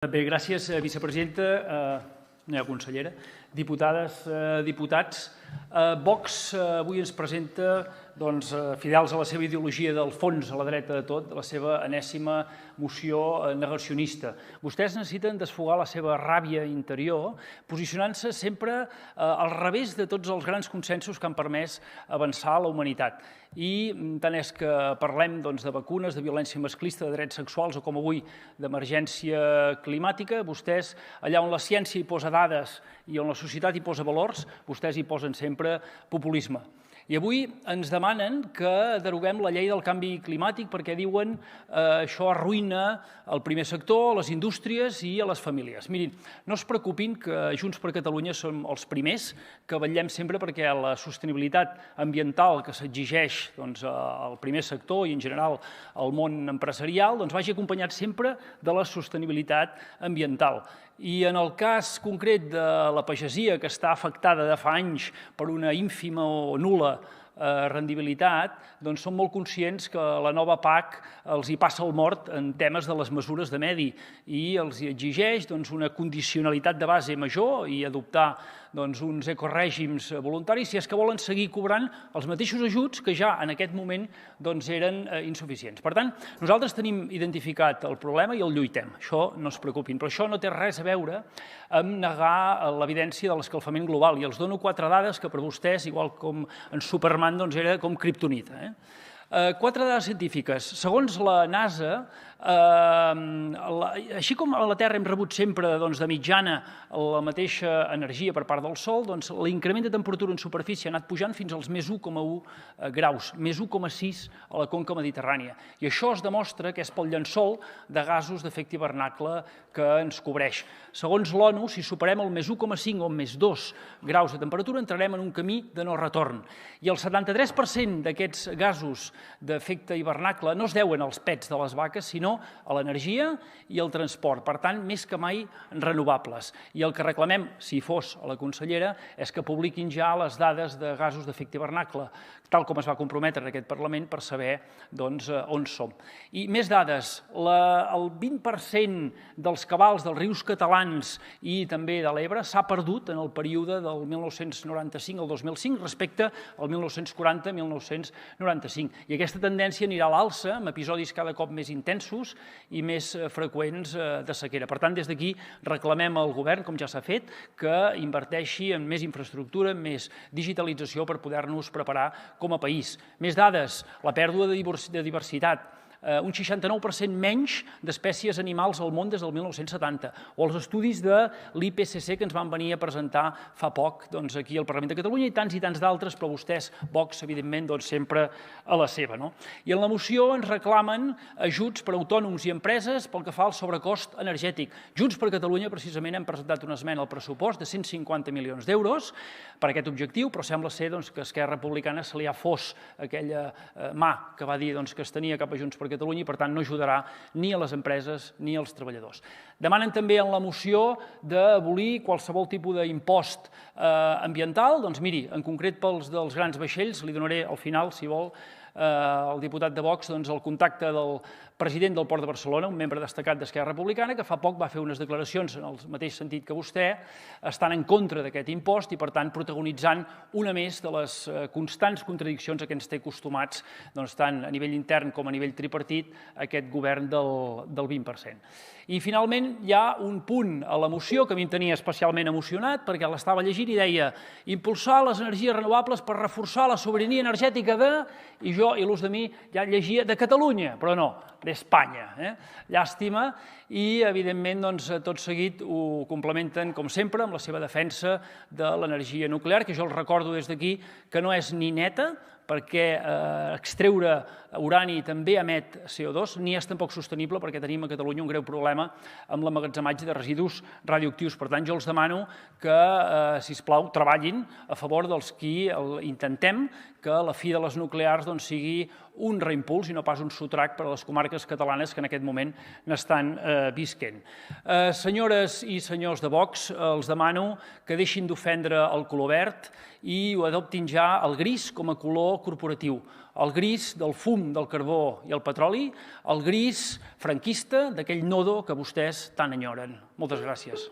Bé, gràcies, vicepresidenta, senyora consellera, diputades, diputats. Vox avui ens presenta, fidels a la seva ideologia del fons a la dreta de tot, la seva enèsima moció negacionista. Vostès necessiten desfogar la seva ràbia interior, posicionant-se sempre al revés de tots els grans consensos que han permès avançar la humanitat. I tant és que parlem de vacunes, de violència masclista, de drets sexuals o, com avui, d'emergència climàtica, vostès, allà on la ciència hi posa dades i on la societat hi posa valors, vostès hi posen sempre populisme. I avui ens demanen que deroguem la llei del canvi climàtic perquè diuen que això arruïna el primer sector, les indústries i a les famílies. Mirin, no es preocupin que Junts per Catalunya som els primers que vetllem sempre perquè la sostenibilitat ambiental que s'exigeix al primer sector i en general al món empresarial vagi acompanyat sempre de la sostenibilitat ambiental. I en el cas concret de la pagesia, que està afectada de fa anys per una ínfima o nul·la rendibilitat, som molt conscients que la nova PAC els hi passa el mort en temes de les mesures de medi i els exigeix una condicionalitat de base major i adoptar uns ecorègims voluntaris si és que volen seguir cobrant els mateixos ajuts que ja en aquest moment eren insuficients. Per tant, nosaltres tenim identificat el problema i el lluitem, això no es preocupin, però això no té res a veure amb negar l'evidència de l'escalfament global. I els dono 4 dades que per vostès, igual com en Superman, era com kriptonita. 4 dades científiques. Segons la NASA, així com a la Terra hem rebut sempre de mitjana la mateixa energia per part del Sol, l'increment de temperatura en superfície ha anat pujant fins als més 1,1 graus, més 1,6 a la conca mediterrània. I això es demostra que és pel llençol de gasos d'efecte hivernacle que ens cobreix. Segons l'ONU, si superem el més 1,5 o més 2 graus de temperatura, entrarem en un camí de no retorn. I el 73% d'aquests gasos d'efecte hivernacle no es deuen als pets de les vaques, sinó a l'energia i al transport. Per tant, més que mai renovables. I el que reclamem, si fos a la consellera, és que publiquin ja les dades de gasos d'efecte hivernacle, tal com es va comprometre en aquest Parlament per saber on som. I més dades. El 20% dels cabals dels rius catalans i també de l'Ebre s'ha perdut en el període del 1995 al 2005 respecte al 1940-1995. I aquesta tendència anirà a l'alça amb episodis cada cop més intensos i més freqüents de sequera. Per tant, des d'aquí reclamem al govern, com ja s'ha fet, que inverteixi en més infraestructura, en més digitalització per poder-nos preparar com a país. Més dades, la pèrdua de diversitat. Un 69% menys d'espècies animals al món des del 1970, o els estudis de l'IPCC que ens van venir a presentar fa poc aquí al Parlament de Catalunya i tants d'altres, però vostès, Vox, evidentment, sempre a la seva. I en la moció ens reclamen ajuts per a autònoms i empreses pel que fa al sobrecost energètic. Junts per Catalunya, precisament, hem presentat una esmena al pressupost de 150 milions d'euros per a aquest objectiu, però sembla ser que a Esquerra Republicana se li ha fos aquella mà que va dir que es tenia cap a Junts per Catalunya i, per tant, no ajudarà ni a les empreses ni als treballadors. Demanen també en la moció d'abolir qualsevol tipus d'impost ambiental. Doncs miri, en concret pels dels grans vaixells, li donaré al final, si vol, el diputat de Vox, el contacte del president del Port de Barcelona, un membre destacat d'Esquerra Republicana, que fa poc va fer unes declaracions en el mateix sentit que vostè, estan en contra d'aquest impost i, per tant, protagonitzant una més de les constants contradiccions a què ens té acostumats, tant a nivell intern com a nivell tripartit, aquest govern del 20%. I, finalment, hi ha un punt a la moció que a mi em tenia especialment emocionat perquè l'estava llegint i deia impulsar les energies renovables per reforçar la sobirania energètica de... I jo, il·lus de mi, ja llegia de Catalunya, però no, d'Espanya. Llàstima. I, evidentment, tot seguit ho complementen, com sempre, amb la seva defensa de l'energia nuclear, que jo els recordo des d'aquí que no és ni neta, perquè extreure urani també emet CO2, ni és tampoc sostenible perquè tenim a Catalunya un greu problema amb l'emmagatzematge de residus radioactius. Per tant, jo els demano que, sisplau, treballin a favor dels qui intentem que la fi de les nuclears sigui un reimpuls i no pas un sotrac per a les comarques catalanes que en aquest moment n'estan visquent. Senyores i senyors de Vox, els demano que deixin d'ofendre el color verd i ho adoptin ja el gris com a color corporatiu, el gris del fum del carbó i el petroli, el gris franquista d'aquell nodo que vostès tant enyoren. Moltes gràcies.